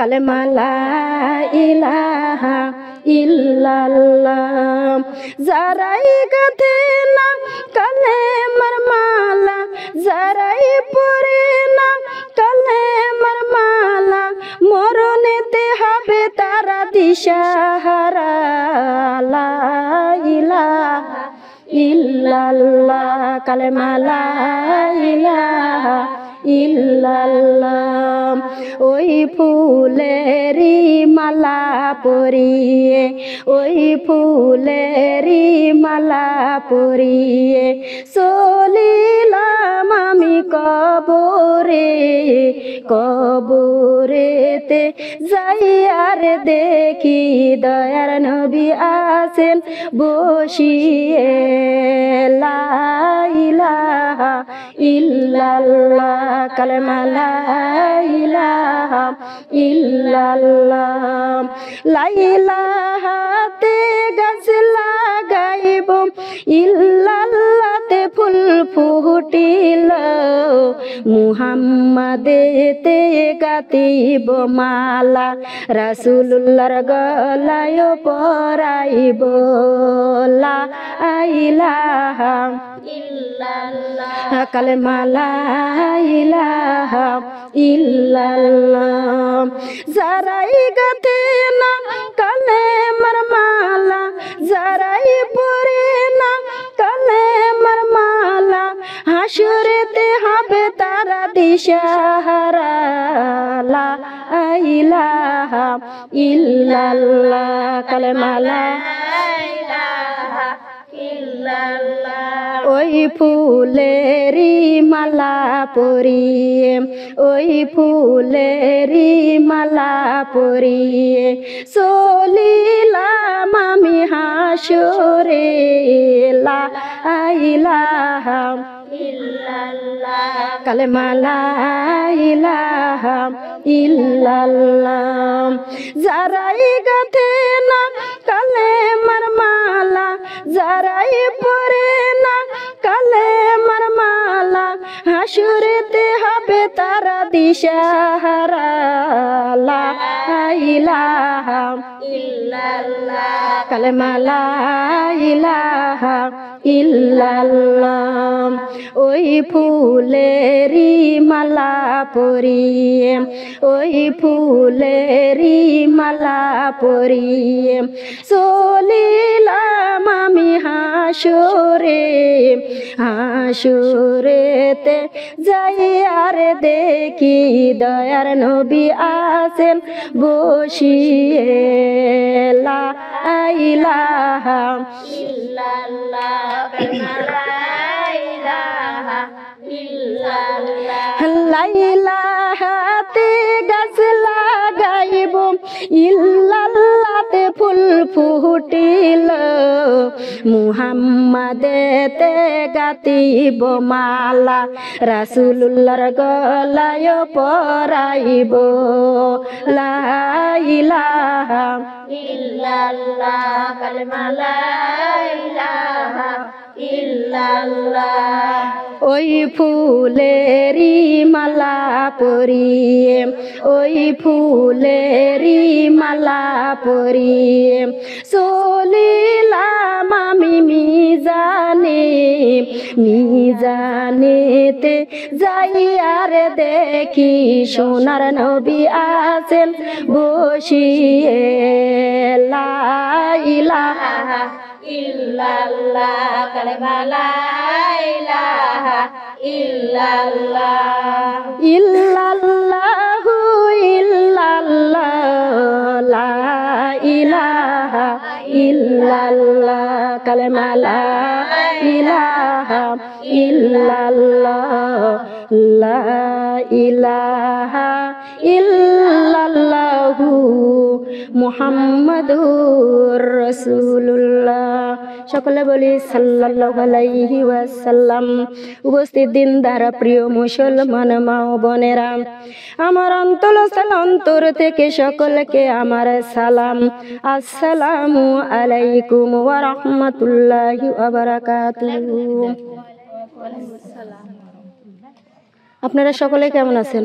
কালেমা লা ইলাহা ইল্লাল্লাহ। যারাই গাথে না কালেমার মালা, যারাই পড়ে না কালেমার মালা, মরণেতে হবে তারা দিশাহারা। লা ইলাহা ইল্লাল্লাহ, কালেমা লা ইলাহা ইল্লাল্লাহ। ওই ফুলেরি মালা পরিয়ে, ওই ফুলেরি মালা পরিয়ে চলিলাম আমি কবরে। কবরেতে যাইয়ার দেখি দয়ার নবী আছেন বসিয়ে। লা ইলাহা ইল্লাল্লাহ, কালেমা লা ইলাহা ইল্লাল্লাহ। লা ইলাহাতে গাছ লাগাইব, ইল্লাল্লাহতে ফুল ফুটিল, মুহাম্মাদেতে গাতিব মালা, রাসূলুল্লাহর গলায় পরাইব। লা ইলাহা ইল্লাল্লাহ, কালেমা লা ইলাহা ইল্লাল্লাহ। যারাই গাথে না কালেমার মালা, যারাই পড়ে না কালেমার মালা, হাসরেতে হবে তারা দিশাহারা। লা ইলাহা ইল্লাল্লাহ, কালেমা লা ইলাহা ইল্লাল্লাহ। ওই ফুলেরি মালা পরিয়ে, ওই ফুলেরি মালা পরিয়ে চলিলাম আমি হাসরে। লা ইলাহা ইল্লাল্লাহ, কালেমা লা ইলাহা ইল্লাল্লাহ। যারাই গাথে না কালেমার মালা, যারাই পড়ে না কালেমার মালা, হাসরেতে হবে তারা দিশাহারা। লা ইলাহা ইল্লাল্লাহ, কালেমা লা ইলাহা ইল্লাল্লাহ। ওই ফুলেরি মালা পরিয়ে, ওই ফুলেরি মালা পরিয়ে চলিলাম আমি হাসরে। হাসরেতে যাইয়ার দেখি দয়ার নবী আছেন বসিয়ে। লা ইলাহা ইল্লাল্লাহ, লা ইলাহাতে গাছ লাগাইব, ইল্লাল্লাহতে ফুল ফুটিল, মুহাম্মাদেতে গাতিব মালা, রাসূলুল্লাহর গলায় পরাইব। লা ইলাহা ইল্লাল্লাহ, কালেমা লা ইলাহা ইল্লাল্লাহ। ওই ফুলেরি মালা পরিয়ে, ওই ফুলেরি মালা পরিয়ে চলিলাম আমি মিজানে। মিজানেতে যাইয়ার দেখি সোনার নবী আছেন বসিয়ে। লা ইলাহা ইল্লাল্লাহ, কালেমা লা ইলাহা ইল্লাল্লাহ। ইল্লাল্লাহু ইল্লাল্লাহ, লা ইলাহা ইল্লাল্লাহ, কালেমা লা ইলাহা ইল্লাল্লাহ। লা ইলাহা ইল্লাল্লাহু মুহাম্মাদুর রাসূলুল্লাহ। সকলে বলি সাল্লাল্লাহু আলাইহি ওয়াসাল্লাম। উপস্থিত দিনদার প্রিয় মুসলমান মা ও বোনেরা, আমার অন্তর থেকে সকলকে আমার সালাম। আসসালামু আলাইকুম ওয়া রাহমাতুল্লাহি ওয়া বারাকাতুহু। আপনারা সকলে কেমন আছেন?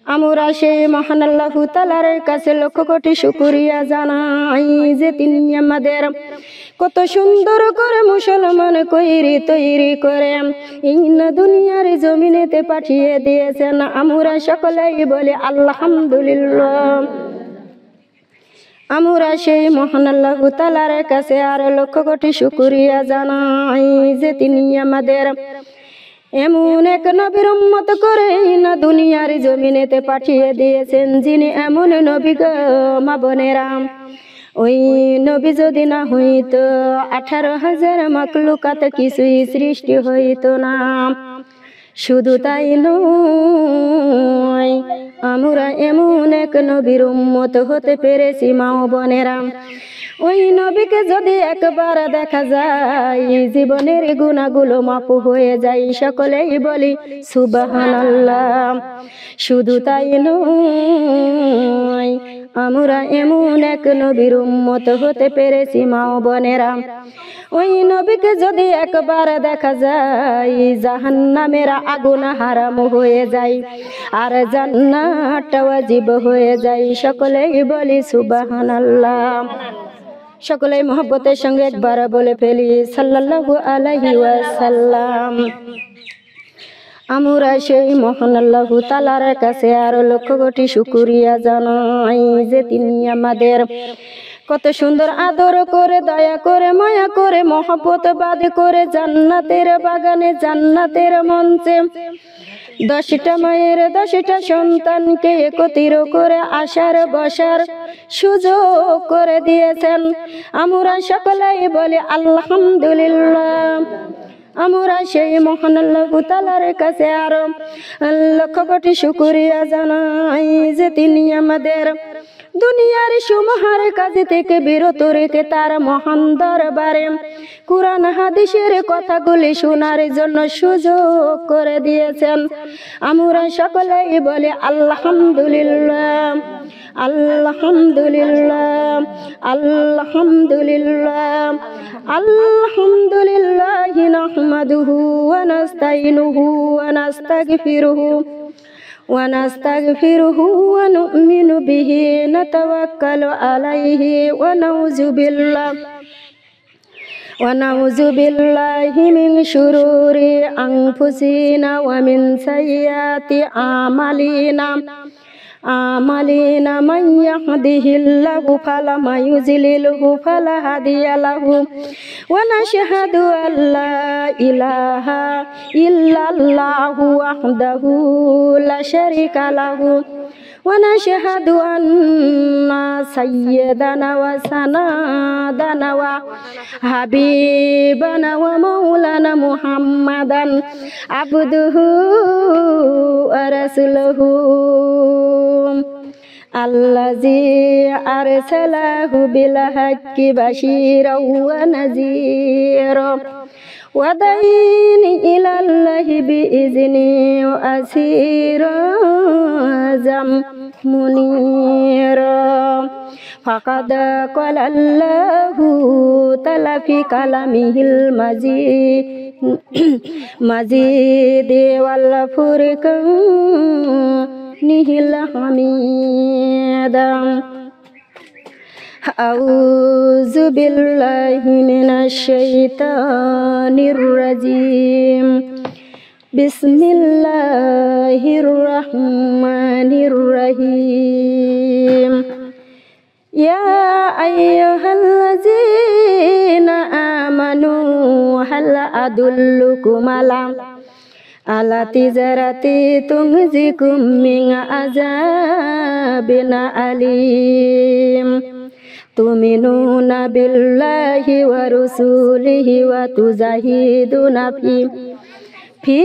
আমরা সেই মহান আল্লাহ তাআলার কাছে লক্ষ কোটি শুকরিয়া জানাই যে তিনি আমাদের কত সুন্দর করে মুসলমান তৈরি করে এই দুনিয়ার জমিনেতে পাঠিয়ে দিয়েছেন। আমরা সকলেই বলি আলহামদুলিল্লাহ। আমরা সেই মহান আল্লাহ তাআলার কাছে আর লক্ষ কোটি শুকরিয়া জানাই যে তিনি আমাদের এমন এক নবীর উম্মত করে না দুনিয়ার জমিনেতে পাঠিয়ে দিয়েছেন, যিনি এমন নবী গো মা বোনেরা, ওই নবী যদি না হইতো 18,000 মাখলুকাত কিছুই সৃষ্টি হইতো না। শুধু তাই নয়, আমরা এমন এক নবীর উম্মত হতে পেরেছি মা ও বোনেরা। ওই নবীকে যদি একবার দেখা যায় জীবনের গুনাহগুলো মাফ হয়ে যায়। সকলেই বলি সুবহানাল্লাহ। শুধু তাই নয়, আমরা এমন এক নবীর উম্মত হতে পেরেছি মা ও বোনেরা। ওই নবীকে যদি একবার দেখা যায় জাহান্নামের আগুন হারাম হয়ে যায় আর জান্নাতটা ওয়াজিব হয়ে যায়। সকলেই বলি সুবহানাল্লাহ। সকলেই মহব্বতের সঙ্গে একবার বলে ফেলি সাল্লাল্লাহু আলাইহি ওয়াসাল্লাম। আমরা সেই মহান আল্লাহ তাআলার কাছে আর লক্ষ কোটি শুকরিয়া জানাই যে তিনি আমাদের কত সুন্দর আদর করে, দয়া করে, মায়া করে, মহব্বত বাদ করে জান্নাতের বাগানে, জান্নাতের মঞ্চে 10টা মায়ের 10টা সন্তানকে একত্রিত করে আসার বসার সুযোগ করে দিয়েছেন। আমরা সকলেই বলি আলহামদুলিল্লাহ। আমরা সেই মহান আল্লাহ তাআলার কাছে আরো লক্ষ কোটি শুকরিয়া জানাই যে তিনি আমাদের দুনিয়ার সুমহার কাজ থেকে বিরত রেখে তার মহান দরবারে কুরআন হাদিসের কথাগুলি শোনার জন্য সুযোগ করে দিয়েছেন। আমরা সকলেই বলি আলহামদুলিল্লাহ, আলহামদুলিল্লাহ, আলহামদুলিল্লাহ, আলহামদুলিল্লাহ নাহমাদুহু ওয়া নাস্তাইনুহু ওয়া নাস্তাগফিরুহু ونستغفره ونؤمن به نتوكل عليه ونعوذ بالله من شرور أنفسنا ومن سيئات أعمالنا من يهده الله فلا مضل له فلا هادي له ونشهد أن لا إله إلا الله وحده لا شريك له ونشهد أن سيدنا وسندنا وحبيبنا ومولانا محمدا عبده ورسوله الذي أرسله بالحق بشيرا ونذيرا ودين إلى الله بإذنه وسراجا منيرا فقد قال الله تعالى في كلامه المجيد والفرقان الحميد. أعوذ بالله من الشيطان الرجيم. بسم الله الرحمن الرحيم. يا أيها الذين آمنوا هل أدلكم على تجارة تنجيكم من عذاب أليم تؤمنون بالله ورسوله وتجاهدون في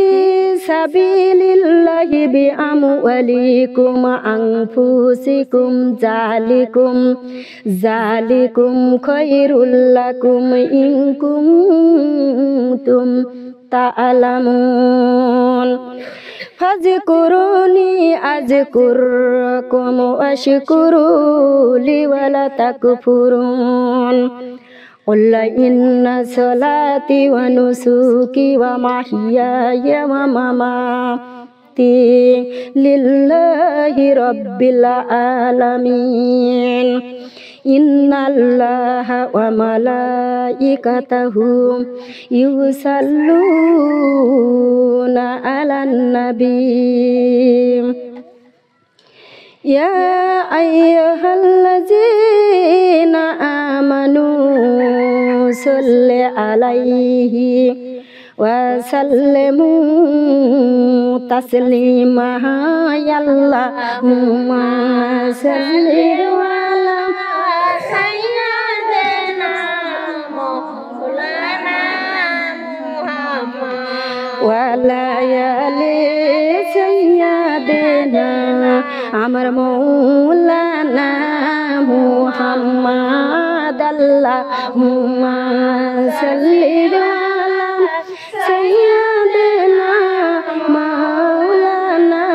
سبيل الله بأموالكم وأنفسكم ذلكم خير لكم إن كنتم تعلمون. فاذكروني أذكركم واشكروا لي ولا تكفرون. قل إن صلاتي ونسكي ومحياي ومماتي লিল্লাহি রাব্বিল আলামিন। ইন্নাল্লাহা ওয়া মালাইকাতাহু ইউসাল্লুনা আলান নবী ইয়া আইয়ুহাল্লাযীনা আমানু সাল্লি আলাইহি ওয়া সাল্লিমু তাসলিমা। আল্লাহুম্মা সাল্লি আলা সাইয়্যিদিনা মাওলানা মুহাম্মদ ওয়া আলা আলি সাইয়্যিদিনা আমার মাওলানা মুহাম্মদ। আল্লাহুম্মা সাল্লি আলা সাইয়্যিদিনা মাওলানা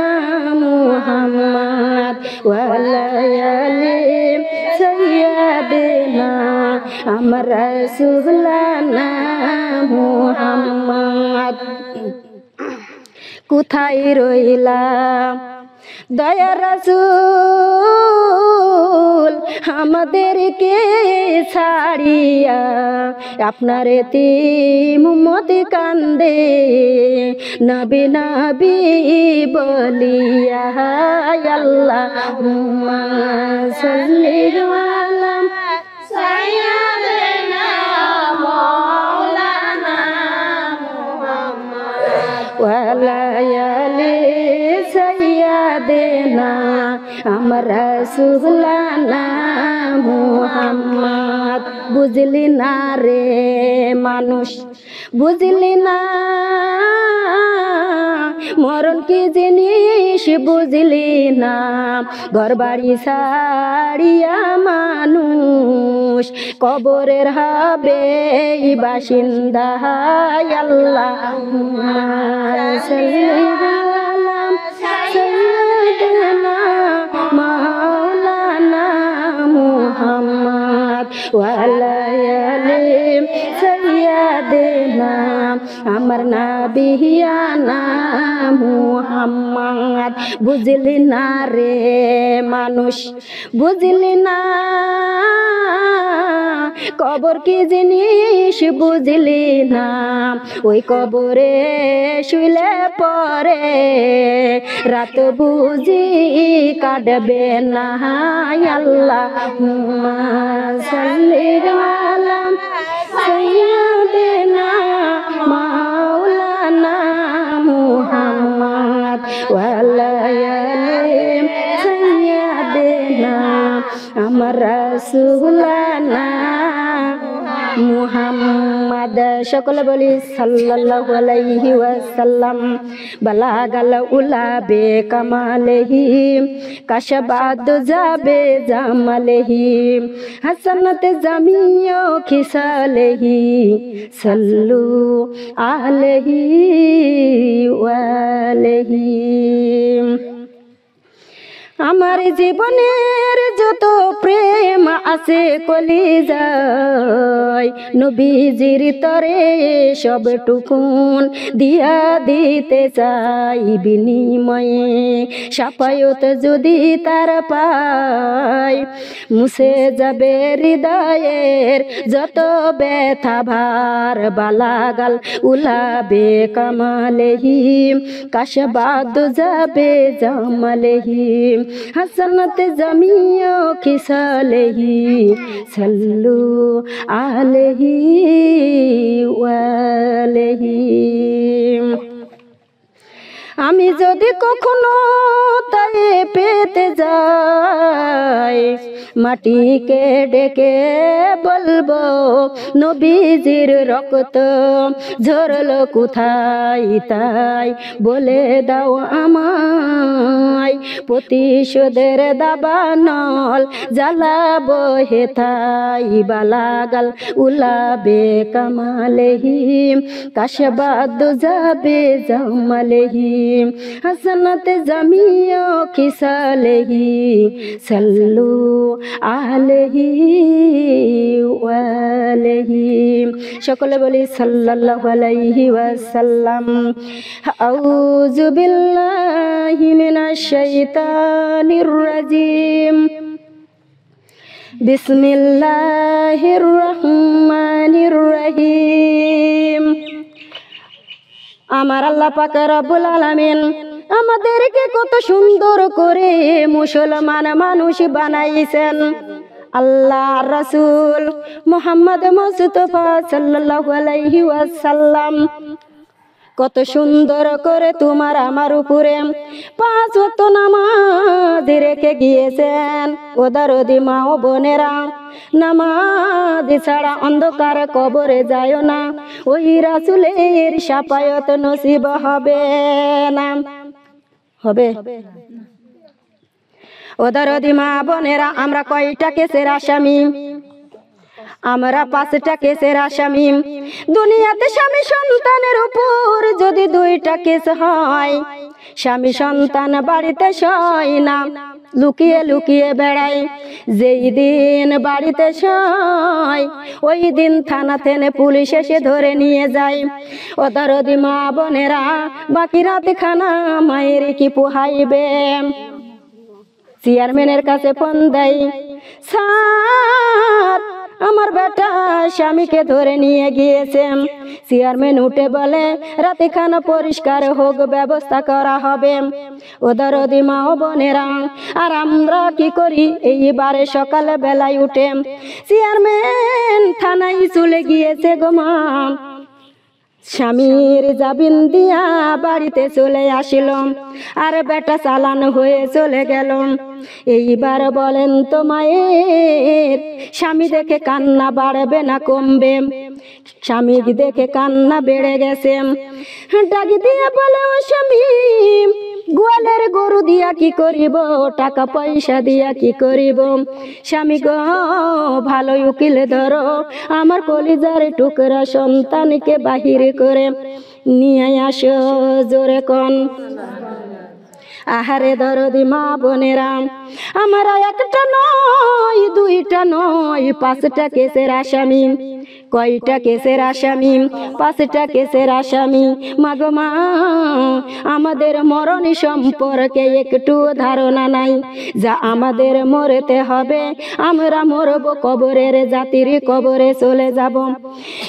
মুহাম্মদ ওয়া আলা আলি সাইয়্যিদিনা আমার রাসূলুল্লাহ মুহাম্মদ। কোথায় রইলা দয়া রাসূল আমাদেরকে ছাড়িয়া, আপনার এতিম উম্মত কান্দে নবী নবী বলিয়া। আল্লাহুম্মা সাল্লি আলা সাইয়্যিদিনা মাওলানা মুহাম্মদ ওয়া আলা আলি সাইয়্যিদিনা আমার রাসূলুল্লাহ মুহাম্মদ। বুঝলি না রে মানুষ, বুঝলি না মরণ কি জিনিস, বুঝলি না ঘর বাড়ি ছাড়িয়া মানুষ কবরের হবে বাসিন্দা। আল্লাহুম্মা সাল্লি আলা সাইয়্যিদিনা মাওলানা মুহাম্মদ ওয়া আলা আলি সাইয়্যিদিনা আমার নবিয়ানা মুহাম্মদ। বুঝলি না রে মানুষ, বুঝলি না কবর কি জিনিস, বুঝলি না ওই কবরে শুইলে পরে রাত বুঝি কাটবে না। আল্লাহুম্মা সাল্লি আলা সাইয়্যিদিনা মাওলানা মুহাম্মদ ওয়া আলা আলি সাইয়্যিদিনা আমার রাসূলুল্লাহ মুহাম্মদ। সকলে বলি সাল্লাল্লাহু আলাইহি ওয়াসাল্লাম। বালাগাল উলা বে কামালিহি কাশবাদ যাবে জামালিহি হাসানাত জামিও খিসালিহি সাল্লু আলাইহি ওয়ালিহি। আমার জীবনের যত প্রেম আছে কলিজায় নবীজির তরে সব টুকুন দিয়া দিতে চাই বিনিময়ে। শাফায়াত যদি তার পায় মুছে যাবে হৃদয়ের যত ব্যথা ভার। বালাগাল উলাবে কামালেহি কাশবাদ যাবে জামালেহি হাসানাত জামিও খিসালেহি সাল্লু আলাইহি ওয়ালিহি। আমি যদি কখনো তাই পেতে যাই মাটিকে ডেকে বলবো নবীজির রক্ত ঝরলো কোথায়, তাই বলে দাও আমায় প্রতিশোধের দাবানল জ্বালাবো হেথায়। বালাগাল উলাবে কামালেহি কাশবাদ যাবে জামালেহি হাসানাত জামিও খিসালেহি সাল্লু আলাইহি ওয়ালিহি। সকলে বলি সাল্লাল্লাহু আলাইহি ওয়াসাল্লাম। আউযু বিল্লাহি মিনাশ শাইতানির রাজিম। বিসমিল্লাহির রহমানির রহিম। আমার আল্লাহ পাক রব্বুল আলামিন আমাদেরকে কত সুন্দর করে মুসলমান মানুষ বানাইছেন। আল্লাহ রাসূল মুহাম্মদ মুস্তাফা সাল্লাল্লাহু আলাইহি ওয়াসাল্লাম কত সুন্দর করে তোমার আমার উপরে 5 ওয়াক্ত নামাজ রেখে গিয়েছেন। ও দরদি মা ও বোনেরা, নামাজ ছাড়া অন্ধকার কবরে যায় না, ওই রাসূলের শাফায়াত নসিব হবে না। হবে? ও দরদি মা বোনেরা, আমরা কয়টা কেসের আসামি? আমরা 5টা কেসের আসামি। দুনিয়াতে স্বামী সন্তানের উপর যদি 2টা কেস হয়, স্বামী সন্তান বাড়িতে শয় না, লুকিয়ে লুকিয়ে বেড়ায়। যেই দিন বাড়িতে শয় ওই দিন থানা থেকে পুলিশ এসে ধরে নিয়ে যায়। ও দরদি মা বোনেরা, বাকি রাত খানা মায়ের কি পোহাইবে? চেয়ারম্যানের কাছে ফোন দেয়, স্যার আমার বেটা স্বামীকে ধরে নিয়ে গিয়েছে। চেয়ারম্যান উঠে বলে, রাতে খানা পরিষ্কার হোক, ব্যবস্থা করা হবে। ও দরদি মা ও বোনেরা, আর আমরা কি করি? এইবারে সকালে বেলায় উঠে চেয়ারম্যান থানায় চলে গিয়েছে গো মা। স্বামীর জামিন দিয়া বাড়িতে চলে আসিল, আর বেটা চালান হয়ে চলে গেল। এইবার বলেন তো মায়ের, স্বামী দেখে কান্না বাড়বে না কমবে? স্বামী দেখে কান্না বেড়ে গেছে। ডাকি দিয়ে বলে, ও স্বামী, গোয়ালের গরু দিয়া কি করিব, টাকা পয়সা দিয়া কি করিব? স্বামী গো, ভালো উকিল ধরো, আমার কলিজার টুকরা সন্তানকে বাহির করে নিয়ে আসো, জোরে কোন। আহারে দরদি মা বোনেরা, আমরা 1টা নয় 2টা নয় 5টা কেসের আসামি। কয়টা কেসের আসামি? 5টা কেসের আসামি। মাগো মা, আমাদের মরণ সম্পর্কে একটু ধারণা নাই, যা আমাদের মরতে হবে, আমরা মরব, কবরের জাতির কবরে চলে যাব।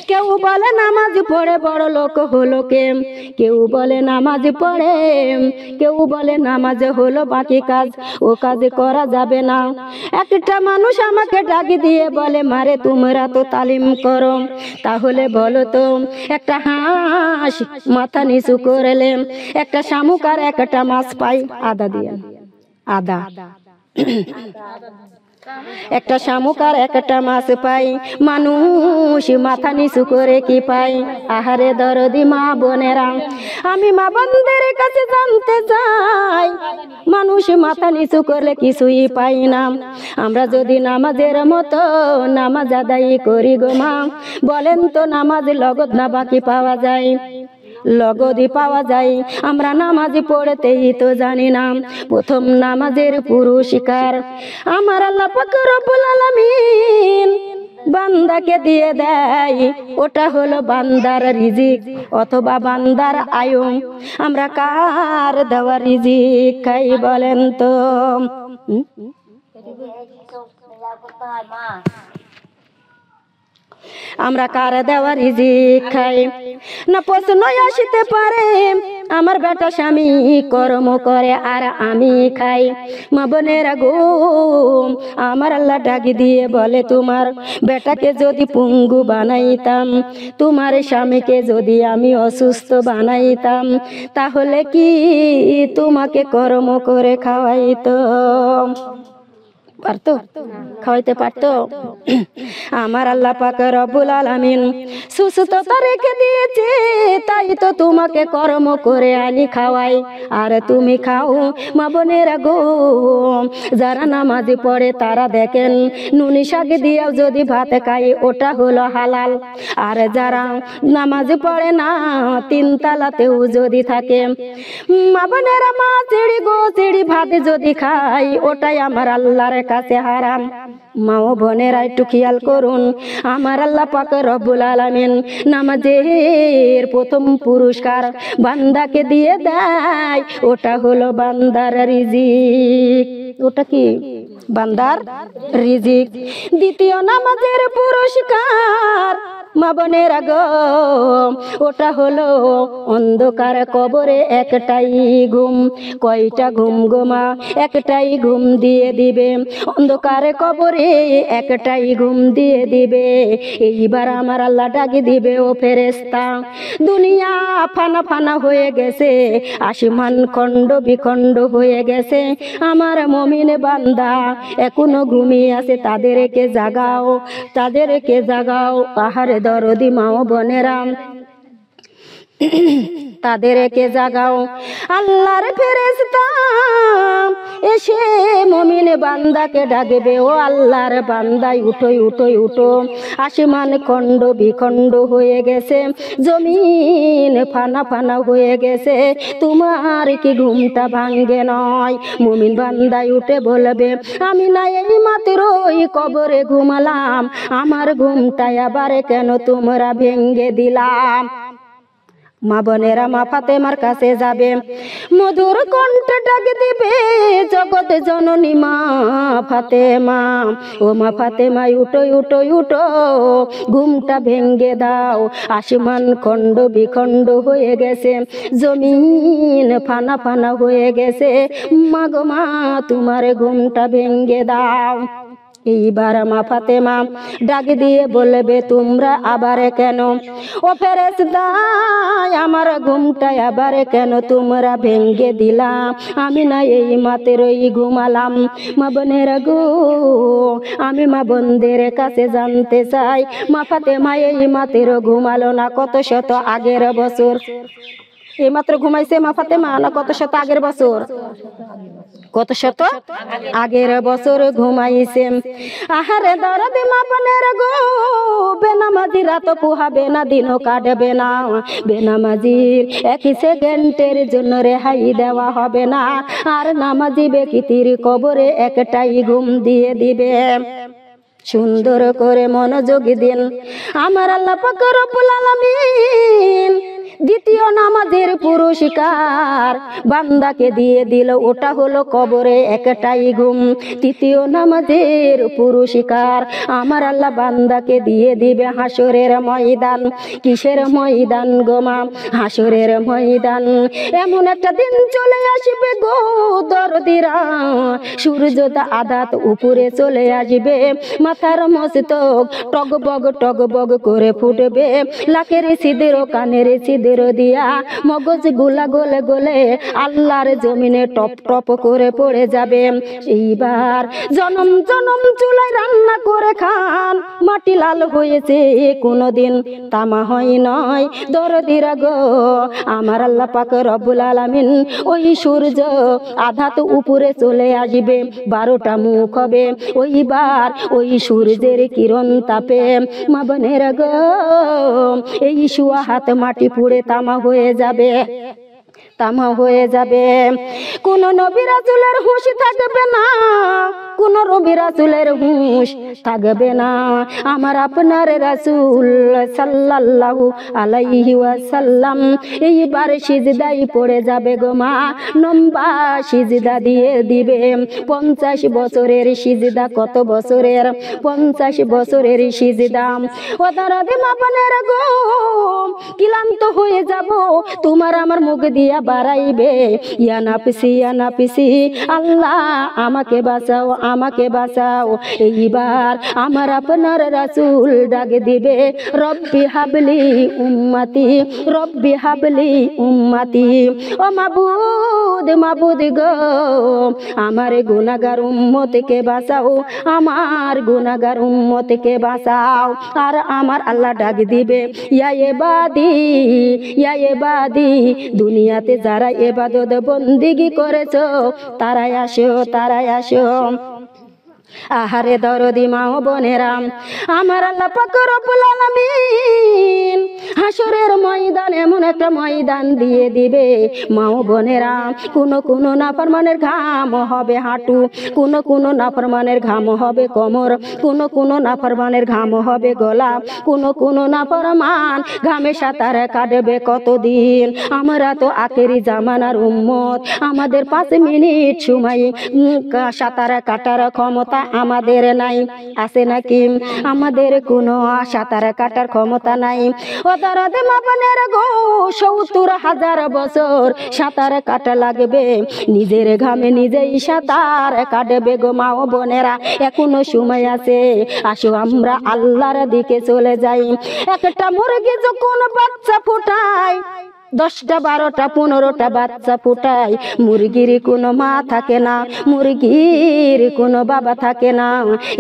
কেউ বলে নামাজ পড়ে বড় লোক হলো কে, কেউ বলে নামাজ পড়ে, কেউ বলে নামাজ হলো বাকি কাজ, ও কাজ করা যাবে না। একটা মানুষ আমাকে ডাকি দিয়ে বলে, মারে তোমরা তো তালিম করো, তাহলে বলো তো, একটা হাঁস মাথা নিচু করলে একটা শামুক আর একটা মাছ পাই আদা দিয়ে, আদা একটা শামুক আর একটা মাছ পাই, মানুষ মাথা নিচু করে কি পাই? আহারে দরদি মা বোনেরা, আমি মা বোনদের কাছে জানতে চাই, মানুষ মাথা নিচু করলে কিছুই পাই না। আমরা যদি নামাজের মতো নামাজ আদায় করি গো মা, বলেন তো নামাজ লগত না বাকি পাওয়া যায়? লগদি পাওয়া যায়। আমরা নামাজ পড়তেই তো জানি না, প্রথম নামাজের পুরস্কার আমার আল্লাহ পাক রব্বুল আলামিন বান্দাকে দিয়ে দেয়, ওটা হলো বান্দার রিজিক অথবা বান্দার আয়ু। আমরা কার দেওয়া রিজিক খাই বলেন তো? আমরা কার দেওয়া রিজিক খাই না? প্রশ্ন আসতে পারে, আমার বেটা স্বামী কর্ম করে আর আমি খাই। মা বোনেরা গো, আমার আল্লাহ ডাকি দিয়ে বলে, তোমার বেটাকে যদি পঙ্গু বানাইতাম, তোমার স্বামীকে যদি আমি অসুস্থ বানাইতাম, তাহলে কি তোমাকে কর্ম করে খাওয়াইতো? পারতো? খাওয়াইতে পারতো? আমার আল্লাহ পাক রব্বুল আলামিন সুস্থতা রেখে দিয়েছে, তাই তো তোমাকে কর্ম করে আনি খাওয়াই, আর তুমি খাও। মা বোনেরা গো, যারা নামাজ পড়ে তারা দেখেন নুনি শাক দিয়েও যদি ভাত খায় ওটা হলো হালাল, আর যারা নামাজ পড়ে না 3 তালাতেও যদি থাকে, মা বোনেরা মা চিড়ি গো চিড়ি ভাত যদি খাই, ওটাই আমার আল্লাহর কাছে হারাম। মা ও বোনেরা একটু খেয়াল করুন, আমার আল্লাহ পাক রব্বুল আলামিন নামাজের প্রথম পুরস্কার বান্দাকে দিয়ে দেয়, ওটা হলো বান্দার রিজিক। ওটা কি? বান্দার রিজিক। দ্বিতীয় নামাজের পুরস্কার মা বোনেরা গো, ওটা হলো অন্ধকার কবরে একটাই ঘুম। কয়টা ঘুম গো মা? একটাই ঘুম দিয়ে দিবে। অন্ধকারে কবরে একটাই ঘুম দিয়ে দিবে। এইবার আমার আল্লাহ ডাকি দিবে, ও ফেরেশতা, দুনিয়া ফানা ফানা হয়ে গেছে, আসমান খণ্ড বিখণ্ড হয়ে গেছে, আমার মুমিন বান্দা এখনো ঘুমিয়ে আছে, তাদেরকে জাগাও, তাদেরকে জাগাও। আহারে দরদি মা ও বোনেরা, তাদেরকে জাগাও। আল্লাহর ফেরেশতা এসে মুমিন বান্দাকে ডাকবে, ও আল্লাহর বান্দাই উঠো উঠো উঠো, আসমান খণ্ড বিখণ্ড হয়ে গেছে, জমিন ফানা ফানা হয়ে গেছে, তোমার কি ঘুমটা ভাঙ্গে নয়? মুমিন বান্দাই উঠে বলবে, আমি না এই মাত্র ওই কবরে ঘুমালাম, আমার ঘুমটা আবার কেন তোমরা ভেঙ্গে দিলাম? মা বোনেরা মা ফাতেমার কাছে যাবে, মধুর কণ্ঠে ডাক দিবে, জগৎ জননী মা ফাতেমা, ও মা ফাতেমা উঠো উঠো উঠো, ঘুমটা ভেঙ্গে দাও, আসমান খণ্ড বিখণ্ড হয়ে গেছে, জমিন ফানা ফানা হয়ে গেছে, মা গো মা তোমার ঘুমটা ভেঙ্গে দাও। এইবার মা ফাতেমা ডাক দিয়ে বলবে, তোমরা আবার কেন? ও ফেরেশতা, আমার ঘুমটা আবার কেন তোমরা ভেঙ্গে দিলাম? আমি না এই মাত্রই ঘুমালাম। মা বোনেরা গো, আমি মা বোনদের কাছে জানতে চাই, মা ফাতেমা এই মাত্র ঘুমালো না কত শত আগের বছর? এই মাত্র ঘুমাইছে মা ফাতেমা না কত শত আগের বছর? কত শত আগের বছর ঘুমাইছে। আহারে দরদে মা বোনের গো, বেনামাজি রাত পোহাবে না, দিনও কাটবে না, বেনামাজির এক সেকেন্ডের জন্য রেহাই দেওয়া হবে না, আর নামাজি ব্যক্তির কবরে একটাই ঘুম দিয়ে দিবে। সুন্দর করে মনোযোগ দিন, আমার আল্লাহ পাক রব্বুল আলামিন দ্বিতীয় নামাজের পুরস্কার বান্দাকে দিয়ে দিল, ওটা হলো কবরে একটাই ঘুম। তৃতীয় নামাজের পুরস্কার আমার আল্লাহ বান্দাকে দিয়ে দিবে হাসরের ময়দান। কিসের ময়দান গো মা? হাসরের ময়দান। এমন একটা দিন চলে আসবে গো দরদিরা, সূর্যটা আধাত উপরে চলে আসবে, মাথার মস্তক টগবগ করে ফুটবে, লাখের সিদের কানের সিদের দিয়া মগজ গুলা গলে গলে আল্লাহর জমিনে টপ টপ করে পড়ে যাবে। এইবার জনম জনম চুলায় রান্না করে খান, মাটি লাল হয়েছে কোনোদিন তামা হয় নয়। দরদিরা গো, আমার আল্লাহ পাক রব্বুল আলামিন ওই সূর্য আধাত উপরে চলে আসবে, 12টা মুখ হবে, ওইবার ওই সূর্যের কিরণ তাপে মা বোনেরা গো, এই শুয়া হাত মাটি পুড়ে তামা হয়ে যাবে, তামা হয়ে যাবে। কোন নবী রাসূলের হুঁশ থাকবে না, কোন নবী রাসূলের হুঁশ থাকবে না। আমার আপনার রাসূল সাল্লাল্লাহু আলাইহি ওয়াসাল্লাম এইবার সিজদায় পড়ে যাবে গো মা, লম্বা সিজদা দিয়ে দিবে। 50 বছরের সিজদা কত বছরের? 50 বছরের সিজদা। ও দরদে মা বোনেরা গো, ক্লান্ত হয়ে যাব, তোমার আমার মুখ দিয়া বাড়াইবে, ইয়া নাফসি আল্লাহ আমাকে বাঁচাও, আমাকে বাঁচাও। এইবার আমার আপনার রাসূল ডাক দিবে, রব্বি হাবলি উম্মতি, রব্বি হাবলি উম্মতি। ও মাবুদ, মাবুদ গো, আমার গুনাহগার উম্মতকে বাঁচাও, আমার গুনাহগার উম্মতকে বাঁচাও। আর আমার আল্লাহ ডাক দিবে, ইয়া ইবাদি, ইয়া ইবাদি, দুনিয়াতে যারা ইবাদত বন্দেগী করেছো তারাই আসো, তারাই আসো। আহারে দরদি মা ও বোনেরা, আমার আল্লাহ পাক রব্বুল আলামিন হাসরের ময়দান এমন একটা ময়দান দিয়ে দিবে মা ও বোনেরা, কোন নাফরমানের ঘাম হবে হাঁটু, কোন নাফরমানের ঘাম হবে কোমর, কোন নাফরমানের ঘাম হবে গলা, কোন নাফরমান ঘামে সাঁতার কাটবে কতদিন। আমরা তো আখেরি জামানার উম্মত, আমাদের 5 মিনিট সময় সাঁতার কাটার ক্ষমতা আমাদের নাই, আছে নাকি? আমাদের কোনো সাঁতার কাটার ক্ষমতা নাই। ও দরদে মা বোনেরা গো, 70,000 বছর সাঁতার কাটা লাগবে, নিজের ঘামে নিজেই সাঁতার কাটবে গো মা ও বোনেরা। এখনো সময় আছে, আসো আমরা আল্লাহর দিকে চলে যাই। একটা মুরগি যখন বাচ্চা ফোটায়, 10টা 12টা 15টা বাচ্চা ফুটায়, মুরগির কোনো মা থাকে না, মুরগির কোনো বাবা থাকে না।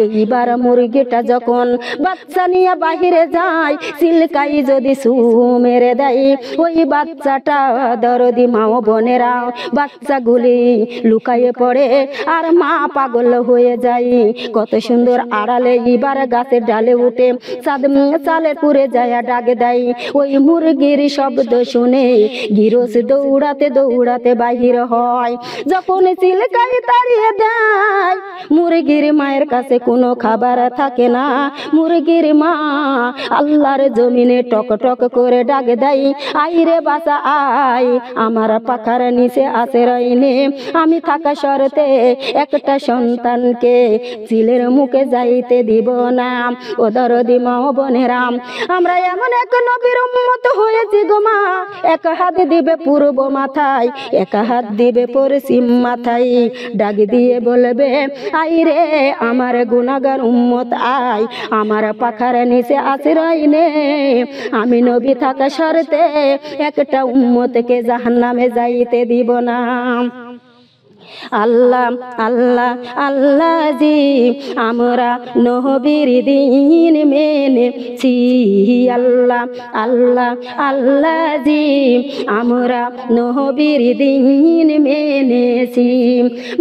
এইবার মুরগিটা যখন বাচ্চা নিয়ে বাহিরে যায়, সিলকাই যদি সু মেরে দেয়, ওই বাচ্চাটা দরদি মা ও বোনেরা বাচ্চাগুলি লুকায়ে পড়ে আর মা পাগল হয়ে যায়। কত সুন্দর আড়ালে এবার গাছের ডালে উঠে চালে পুড়ে যায় ডাক দেয়, ওই মুরগির শব্দ শুনে গিরস দৌড়াতে দৌড়াতে বাহির হয়। যখন চিলকাই তাড়িয়ে দেয়, মুরগির মায়ের কাছে কোনো খাবার থাকে না, মুরগির মা আল্লাহর জমিনে টক টক করে ডাক দেয়, আইরে বাঁচা আয়, আমার পাখার নিচে আশ্রয় নে, আমি থাকা শর্তে একটা সন্তানকে চিলের মুখে যাইতে দিব না। ও দরদি মা ও বোনেরা, আমরা এমন এক নবীর উম্মত হয়েছি গো মা, এক হাত দিবে পূর্ব মাথায়, এক হাত দিবে পশ্চিম মাথায়, ডাক দিয়ে বলবে আইরে আমার গুনাহগার উম্মত আয়, আমার পাখার নিচে আশ্রয় নে, আমি নবী থাকা শর্তে একটা উম্মতকে জাহান্নামে যাইতে দিব না। আল্লাহ আল্লাহ আল্লাহ জি আমরা নবীর দিন মেনেছি, আল্লাহ আল্লাহ আল্লাহ জি আমরা নবীর দিন মেনেছি।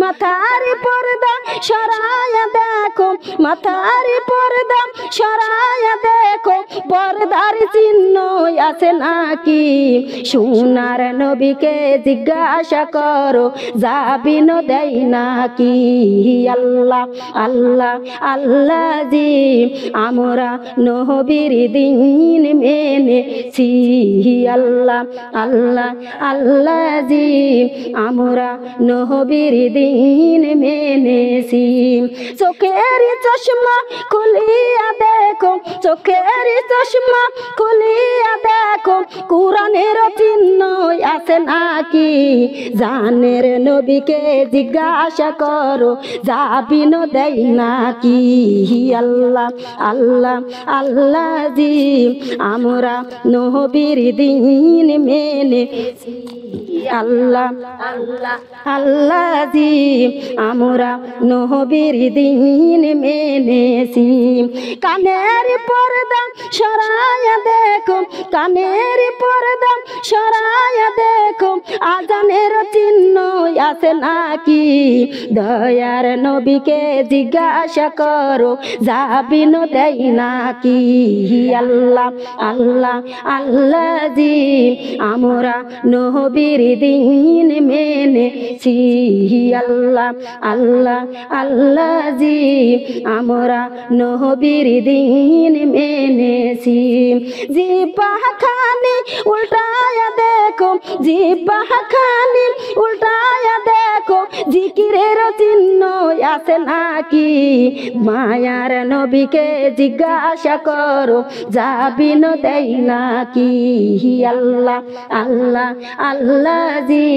মাথার পর্দা সরায়া দেখো, মাথার পর্দা সরায়া দেখো, পর্দার চিহ্ন আছে নাকি? সোনার নবীকে জিজ্ঞাসা করো, যাবি ন দেয় নাকি? আল্লাহ আল্লাহ আল্লাহ জি আমরা নবীর দিন মেনেছি, আল্লাহ আল্লাহ আল্লাহ জি আমরা নবীর দিন মেনেছি। চোখের চশমা খুলিয়া দেখো, চোখের চশমা খুলিয়া দেখো, কোরআনের চিহ্ন আছে নাকি? জানের নবীকে জিজ্ঞাসা করো, যাবি ন দেয় নাকি? আল্লাহ আল্লাহ আল্লাহ জি আমরা নবীর দিন মেনেছি, আল্লাহ আল্লাহ আল্লাহ জি আমরা নবীর দিন মেনেছি। কানের পর্দা সরায়া দেখো, কানের পর্দা সরায়া দেখো, আজানের চিহ্ন আছে নাকি? দয়ার নবীকে জিজ্ঞাসা করো, যাবি ন দেয় নাকি? আল্লাহ আল্লাহ আল্লাহ জি আমরা নবীর দিন মেনেছি, আল্লাহ আল্লাহ আল্লাহ জি আমরা নবীর দিন মেনেছি। জিহ্বাখানি উল্টায়া দেখো, জিহ্বাখানি উল্টায়া দেখো, জিকিরের চিহ্ন আছে নাকি? মায়ার নবীকে জিজ্ঞাসা করো, যাবি ন দেয় নাকি? আল্লাহ আল্লাহ আল্লাহ জি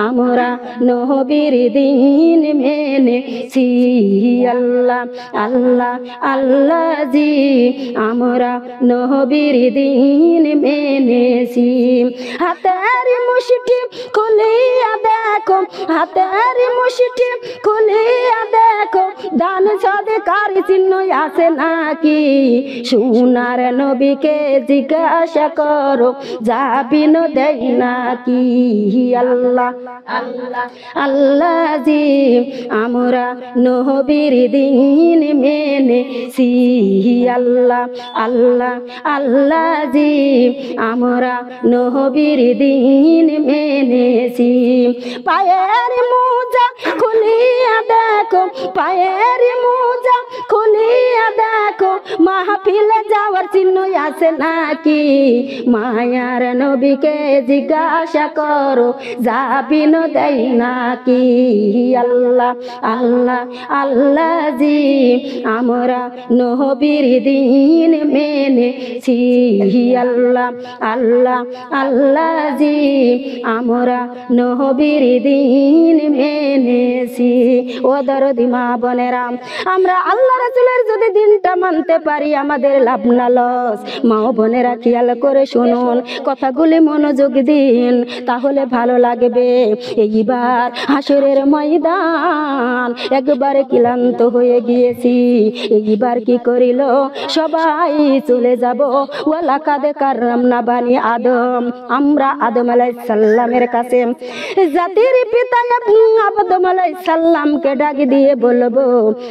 আমরা নবীর দিন মেনেছি, আল্লাহ আল্লাহ আল্লাহ জি আমরা নবীর দিন মেনেছি। হাতের মুষ্টি খুলিয়া দেখো, হাতের মুষ্টি খুলিয়া দেখো, দান সাদে চমৎকার চিহ্ন আছে নাকি সোনার নবীকে জিজ্ঞাসা করো যাবিন দেয় নাকি আল্লাহ আল্লাহ আল্লাহ জি আমরা নবীর দিন মেনেছি আল্লাহ আল্লাহ আল্লাহ জি আমরা নবীর দিন মেনেছি পায়ের মোজা খুলিয়া দেখো পায়ের মোজা খুলিয়া দেখো মাহফিলে যাওয়ার চিহ্ন আছে নাকি মায়ার নবীকে জিজ্ঞাসা করো যাবিন দেয় নাকি আল্লাহ আল্লাহ আল্লাহ জি আমরা নবীর দিন মেনেছি আল্লাহ আল্লাহ আল্লাহ জি আমরা নবীর দিন মেনেছি ও দরদি মা বোনেরা আমরা আল্লাহ রাসূলের যদি দিনটা মানতে পারি আমাদের লাভ না লস মা বোনেরা খেয়াল করে শুনুন কথাগুলি মনোযোগ দিন তাহলে ভালো লাগবে এইবার হাসরের ময়দান একবারে ক্লান্ত হয়ে গিয়েছি এইবার কি করিল সবাই চলে যাব ওয়ালা কাদে কাররামনা বানি আদম আমরা আদম আলাইহিস সালামের কাছে জাতির পিতা আদম আলাইহিস সালামকে ডাক দিয়ে বলবো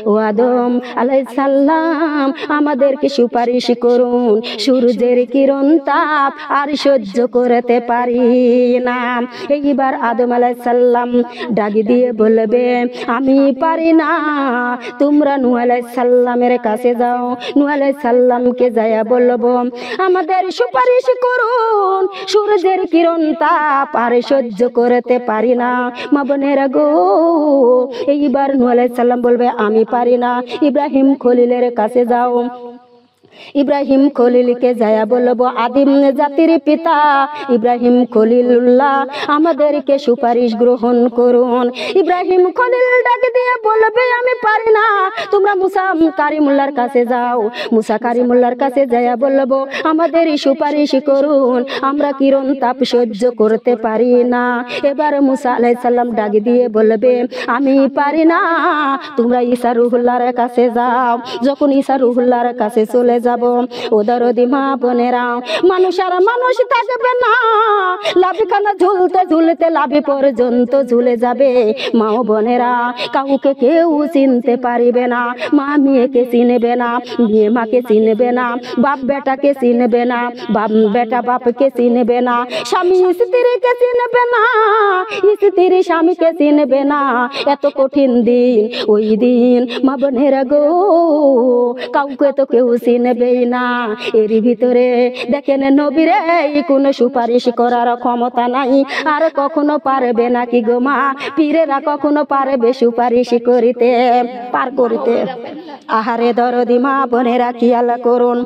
ও আদম আলাইহিস সালাম আমাদেরকে সুপারিশ করুন সূর্যের কিরণ তাপ আর সহ্য করতে পারি না এইবার আদম আলাইহিস সালাম ডাক দিয়ে বলবে আমি পারি না তোমরা নূহ আলাইহিস সালামের কাছে যাও নূহ আলাইহিস সালামকে যায়া বলবো আমাদের সুপারিশ করুন সূর্যের কিরণ তাপ আর সহ্য করতে পারি না মা বোনেরা গো এইবার নূহ আলাইহিস সালাম বলবে আমি পারি না ইব্রাহিম খলিলের কাছে যাও ইব্রাহিম খলিলকে যায়া বলবো আদিম জাতির পিতা ইব্রাহিম খলিলুল্লাহ আমাদেরকে সুপারিশ গ্রহণ করুন ইব্রাহিম খলিল ডাক দিয়ে বলবে আমি পারি না তোমরা মুসা কারিমুল্লাহর কাছে যাও মুসা কারিমুল্লাহর কাছে যায়া বলবো আমাদের সুপারিশ করুন আমরা কিরণ তাপ সহ্য করতে পারি না এবার মুসা আলাইহিস সালাম ডাক দিয়ে বলবে আমি পারি না তোমরা ঈসা রুহুল্লাহর কাছে যাও যখন ঈসা রুহুল্লাহর কাছে চলে যাব ও দরদি মা বোনেরা মানুষ আর মানুষ থাকবে না লাভিখানা ঝুলতে ঝুলতে লাভি পর্যন্ত ঝুলে যাবে মা বোনেরা কাউকে কেউ চিনতে পারিবে না মা মেয়েকে চিনবে না মেয়ে মাকে চিনবে না বাপ বেটাকে চিনবে না বাপ বেটা বাপকে চিনবে না স্বামী স্ত্রীকে চিনবে না স্ত্রী স্বামীকে চিনবে না এত কঠিন দিন ওই দিন মা বোনেরা গো কাউকে তো কেউ চিনবে না এর ভিতরে দেখেন নবীরে কোনো সুপারিশ করার ক্ষমতা নাই আর কখনো পারবে না কি গো মা পীরেরা কখনো পারবে সুপারিশ করিতে পার করিতে আহারে দরদি মা বোনেরা খেয়াল করুন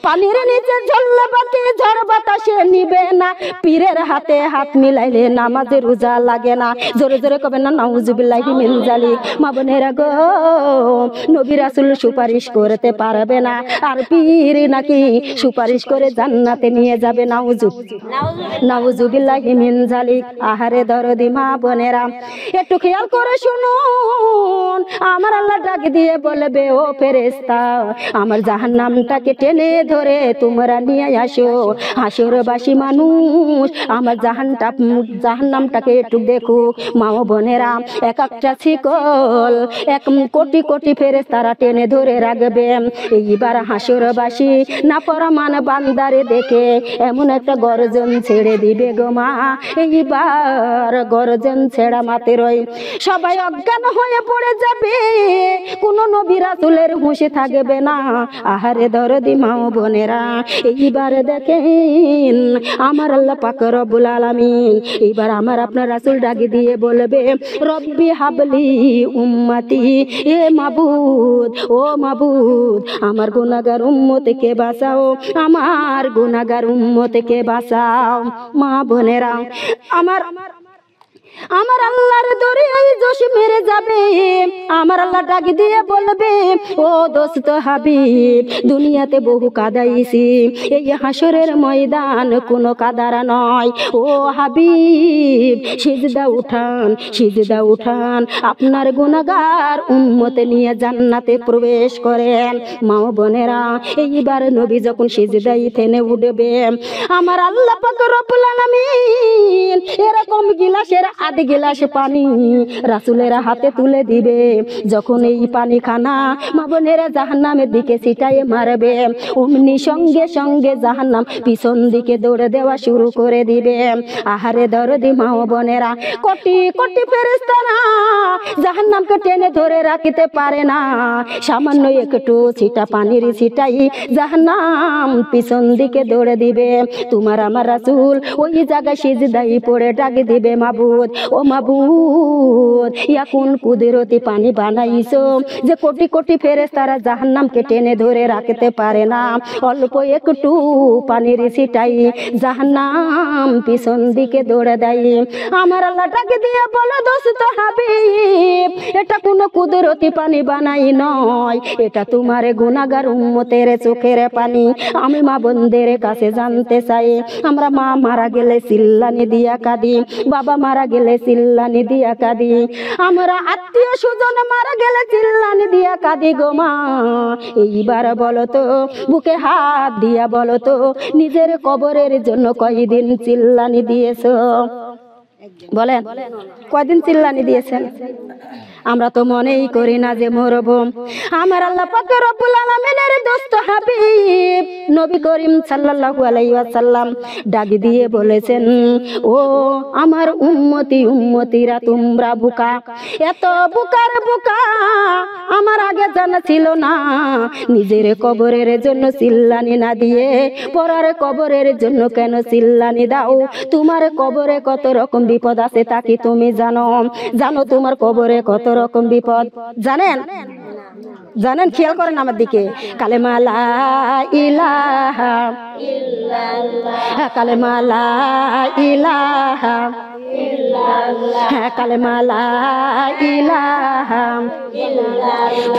পানির নিচে ঝললে বাতি ঝড় বাতাসে নিবে না পীরের হাতে হাত মিলাইলে নামাজে রোজা লাগে না জোরে জোরে কবেন না নাউজুবিল্লাহি মিন যালিক মা বোনেরা গো নবী রাসূল সুপারিশ করতে পারবে না আর পীর নাকি সুপারিশ করে জান্নাতে নিয়ে যাবে নাউজুবিল্লাহি মিন যালিক আহারে দরদি মা বোনেরা একটু খেয়াল করে শুনুন আমার আল্লাহ ডাক দিয়ে বলবে ও ফেরেশতা আমার জাহান্নামটাকে টেনে ধরে তোমরা নিয়ে আসো হাসরবাসী মানুষ আমার জাহান্নামটাকে একটু দেখুক মা বোনেরা এক একটা শিকল এক কোটি কোটি ফেরেশতারা টেনে ধরে রাখবে এইবার হাসরবাসী নাফরমান বান্দারে দেখে এমন একটা গর্জন ছেড়ে দিবে গো মা এইবার গর্জন ছেড়া মাত্রই সবাই অজ্ঞান হয়ে পড়ে যাবে কোন নবী রাসূলের হুঁশে থাকবে না আহারে দরদি মা বোনেরা এইবার দেখেন আমার আল্লাহ পাক রব্বুল আলামিন এইবার আমার আপনার রাসূল ডাক দিয়ে বলবে রব্বি হাবলি উম্মতি এ মাবুদ ও মাবুদ আমার গুনাহগার উম্মতকে বাঁচাও আমার গুনাহগার উম্মতকে বাঁচাও মা বোনেরা আমার আমার আল্লাহর দরিয়ায় জোশ মেরে যাবে, আমার আল্লাহ ডাক দিয়ে বলবে, ও দোস্ত হাবিব, দুনিয়াতে বহু কাদাইছি, এই হাসরের ময়দান কোনো কাদারা নয়। ও হাবিব, সিজদা উঠান, সিজদা উঠান, আপনার গুনাহগার উম্মত নিয়ে জান্নাতে প্রবেশ করেন। মা ও বোনেরা, এইবার নবী যখন সিজদায় থেমে উঠবে, আমার আল্লাহ পাক রব্বুল আলামিন এরকম গিলাসের আধ গিলাস পানি রাসূলের হাতে তুলে দিবে। যখন এই পানি খানা মা বোনেরা জাহান্নামের দিকে ছিটায়ে মারবে, অমনি সঙ্গে সঙ্গে জাহান্নাম পিছন দিকে দৌড়ে দেওয়া শুরু করে দিবে। আহারে দরদি মা ও বোনেরা, কোটি কোটি ফেরেশতারা জাহান্নামকে টেনে ধরে রাখতে পারে না, সামান্য একটু ছিটা পানির ছিটাই জাহান্নাম পিছন দিকে দৌড়ে দিবে। তোমার আমার রাসূল ওই জায়গায় সিজদায় পড়ে ডাক দিবে, মাবুদ, ও মাবুদ, ইয়া কোন কুদরতি পানি বানাইছো যে কোটি কোটি ফেরেশতারা জাহান্নামকে টেনে ধরে রাখতে পারে না, অল্প একটু পানির ছিটাই জাহান্নাম পিছন দিকে দৌড়ে দেয়। আমার আল্লাহ ডাক দিয়ে বলে, দোস্ত হাবিব, এটা কোনো কুদরতি পানি বানাই নয়, এটা তোমার গুনাহগার উম্মতের চোখের পানি। আমি মা বোনদের কাছে জানতে চাই, আমরা মা মারা গেলে চিল্লানি দিয়া কাঁদি, বাবা মারা গেলে চিল্লানি দিয়া কাঁদি, আমরা আত্মীয় স্বজন মারা গেলে চিল্লানি দিয়া কাঁদি গো মা। এইবার বলো তো, বুকে হাত দিয়া বলো তো, নিজের কবরের জন্য কয়দিন চিল্লানি দিয়েছো? বলেন, কয়দিন চিল্লানি দিয়েছেন? আমরা তো মনেই করি না যে মরব। আমার আল্লাহ পাক রব্বুল আলামিনের দোস্ত হাবিব নবী করিম সাল্লাল্লাহু আলাইহি ওয়াসাল্লাম ডাক দিয়ে বলেছেন, ও আমার উম্মতি উম্মতিরা, তোমরা বোকা, এত বোকার বোকা আমার আগে জানা ছিল না। নিজের কবরের জন্য চিল্লানি না দিয়ে পরার কবরের জন্য কেন চিল্লানি দাও? তোমার কবরে কত রকম বিপদ আছে তা কি তুমি জানো? জানো তোমার কবরে কত রকম বিপদ? জানেন? জানেন? খেয়াল করেন আমার দিকে। কালেমা লা ইলাহা ইল্লাল্লাহ, কালেমা লা ইলাহা ইল্লাল্লাহ, কালেমা লা ইলাহা ইল্লাল্লাহ।